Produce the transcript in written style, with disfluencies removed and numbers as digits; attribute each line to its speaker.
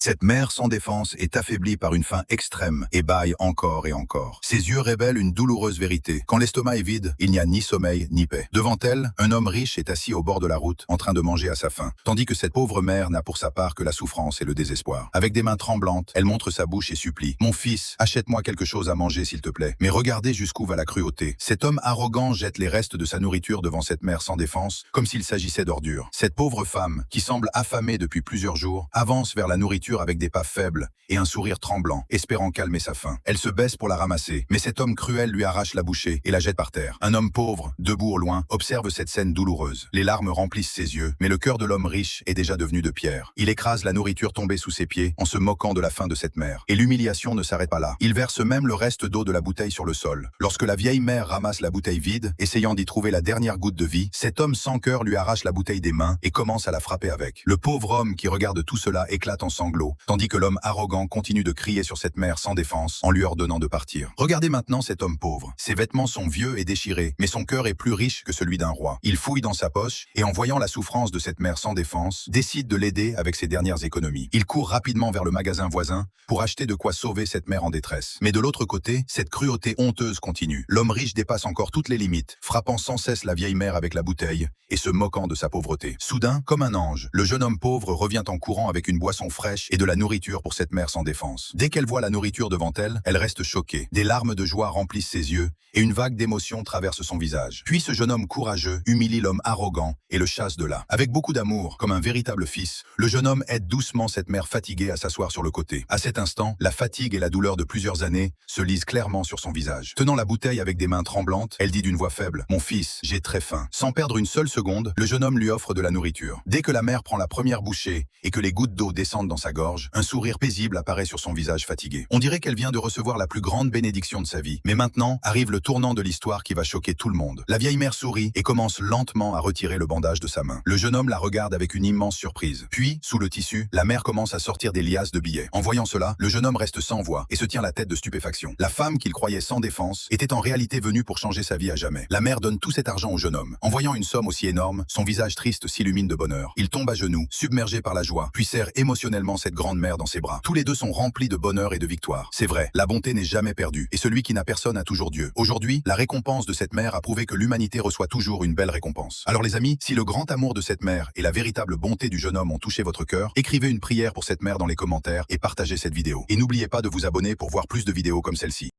Speaker 1: Cette mère sans défense est affaiblie par une faim extrême et bâille encore et encore. Ses yeux révèlent une douloureuse vérité. Quand l'estomac est vide, il n'y a ni sommeil ni paix. Devant elle, un homme riche est assis au bord de la route, en train de manger à sa faim, tandis que cette pauvre mère n'a pour sa part que la souffrance et le désespoir. Avec des mains tremblantes, elle montre sa bouche et supplie. « Mon fils, achète-moi quelque chose à manger s'il te plaît. » Mais regardez jusqu'où va la cruauté. Cet homme arrogant jette les restes de sa nourriture devant cette mère sans défense, comme s'il s'agissait d'ordures. Cette pauvre femme, qui semble affamée depuis plusieurs jours, avance vers la nourriture avec des pas faibles et un sourire tremblant, espérant calmer sa faim. Elle se baisse pour la ramasser, mais cet homme cruel lui arrache la bouchée et la jette par terre. Un homme pauvre, debout au loin, observe cette scène douloureuse. Les larmes remplissent ses yeux, mais le cœur de l'homme riche est déjà devenu de pierre. Il écrase la nourriture tombée sous ses pieds en se moquant de la faim de cette mère. Et l'humiliation ne s'arrête pas là. Il verse même le reste d'eau de la bouteille sur le sol. Lorsque la vieille mère ramasse la bouteille vide, essayant d'y trouver la dernière goutte de vie, cet homme sans cœur lui arrache la bouteille des mains et commence à la frapper avec. Le pauvre homme qui regarde tout cela éclate en sanglots, tandis que l'homme arrogant continue de crier sur cette mère sans défense en lui ordonnant de partir. Regardez maintenant cet homme pauvre. Ses vêtements sont vieux et déchirés, mais son cœur est plus riche que celui d'un roi. Il fouille dans sa poche et en voyant la souffrance de cette mère sans défense, décide de l'aider avec ses dernières économies. Il court rapidement vers le magasin voisin pour acheter de quoi sauver cette mère en détresse. Mais de l'autre côté, cette cruauté honteuse continue. L'homme riche dépasse encore toutes les limites, frappant sans cesse la vieille mère avec la bouteille et se moquant de sa pauvreté. Soudain, comme un ange, le jeune homme pauvre revient en courant avec une boisson fraîche et de la nourriture pour cette mère sans défense. Dès qu'elle voit la nourriture devant elle, elle reste choquée. Des larmes de joie remplissent ses yeux et une vague d'émotion traverse son visage. Puis ce jeune homme courageux humilie l'homme arrogant et le chasse de là. Avec beaucoup d'amour, comme un véritable fils, le jeune homme aide doucement cette mère fatiguée à s'asseoir sur le côté. À cet instant, la fatigue et la douleur de plusieurs années se lisent clairement sur son visage. Tenant la bouteille avec des mains tremblantes, elle dit d'une voix faible « Mon fils, j'ai très faim. » Sans perdre une seule seconde, le jeune homme lui offre de la nourriture. Dès que la mère prend la première bouchée et que les gouttes d'eau descendent dans sa gorge, un sourire paisible apparaît sur son visage fatigué. On dirait qu'elle vient de recevoir la plus grande bénédiction de sa vie. Mais maintenant arrive le tournant de l'histoire qui va choquer tout le monde. La vieille mère sourit et commence lentement à retirer le bandage de sa main. Le jeune homme la regarde avec une immense surprise. Puis, sous le tissu, la mère commence à sortir des liasses de billets. En voyant cela, le jeune homme reste sans voix et se tient la tête de stupéfaction. La femme qu'il croyait sans défense était en réalité venue pour changer sa vie à jamais. La mère donne tout cet argent au jeune homme. En voyant une somme aussi énorme, son visage triste s'illumine de bonheur. Il tombe à genoux, submergé par la joie, puis serre émotionnellement cette grande mère dans ses bras. Tous les deux sont remplis de bonheur et de victoire. C'est vrai, la bonté n'est jamais perdue, et celui qui n'a personne a toujours Dieu. Aujourd'hui, la récompense de cette mère a prouvé que l'humanité reçoit toujours une belle récompense. Alors les amis, si le grand amour de cette mère et la véritable bonté du jeune homme ont touché votre cœur, écrivez une prière pour cette mère dans les commentaires et partagez cette vidéo. Et n'oubliez pas de vous abonner pour voir plus de vidéos comme celle-ci.